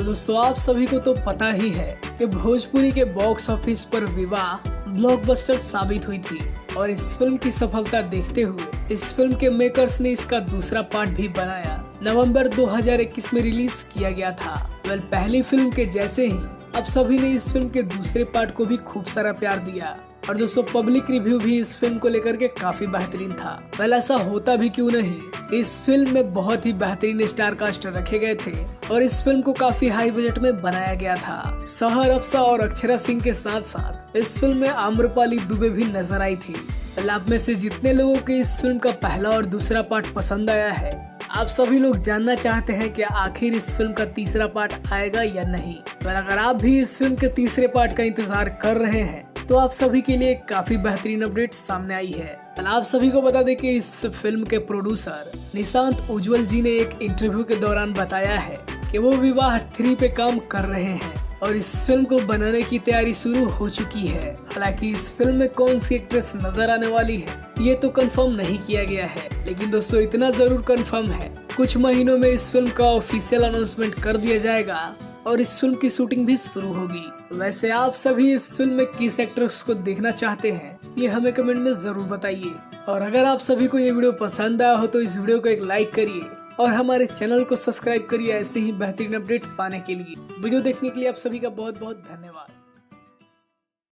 दोस्तों आप सभी को तो पता ही है कि भोजपुरी के बॉक्स ऑफिस पर विवाह ब्लॉकबस्टर साबित हुई थी और इस फिल्म की सफलता देखते हुए इस फिल्म के मेकर्स ने इसका दूसरा पार्ट भी बनाया। नवंबर 2021 में रिलीज किया गया था। पहली फिल्म के जैसे ही अब सभी ने इस फिल्म के दूसरे पार्ट को भी खूब सारा प्यार दिया और दोस्तों पब्लिक रिव्यू भी इस फिल्म को लेकर के काफी बेहतरीन था। ऐसा होता भी क्यों नहीं, इस फिल्म में बहुत ही बेहतरीन स्टार कास्ट रखे गए थे और इस फिल्म को काफी हाई बजट में बनाया गया था। सहर अफसा और अक्षरा सिंह के साथ साथ इस फिल्म में आम्रपाली दुबे भी नजर आई थी। आप में से जितने लोगों को इस फिल्म का पहला और दूसरा पार्ट पसंद आया है, आप सभी लोग जानना चाहते हैं कि आखिर इस फिल्म का तीसरा पार्ट आएगा या नहीं। अगर आप भी इस फिल्म के तीसरे पार्ट का इंतजार कर रहे हैं तो आप सभी के लिए काफी बेहतरीन अपडेट सामने आई है। आप सभी को बता दें कि इस फिल्म के प्रोड्यूसर निशांत उज्ज्वल जी ने एक इंटरव्यू के दौरान बताया है कि वो विवाह 3 पे काम कर रहे हैं और इस फिल्म को बनाने की तैयारी शुरू हो चुकी है। हालांकि इस फिल्म में कौन सी एक्ट्रेस नजर आने वाली है ये तो कंफर्म नहीं किया गया है, लेकिन दोस्तों इतना जरूर कंफर्म है कुछ महीनों में इस फिल्म का ऑफिशियल अनाउंसमेंट कर दिया जाएगा और इस फिल्म की शूटिंग भी शुरू होगी। वैसे आप सभी इस फिल्म में किस एक्ट्रेस को देखना चाहते हैं ये हमें कमेंट में जरूर बताइए। और अगर आप सभी को ये वीडियो पसंद आया हो तो इस वीडियो को एक लाइक करिए और हमारे चैनल को सब्सक्राइब करिए ऐसे ही बेहतरीन अपडेट पाने के लिए। वीडियो देखने के लिए आप सभी का बहुत बहुत धन्यवाद।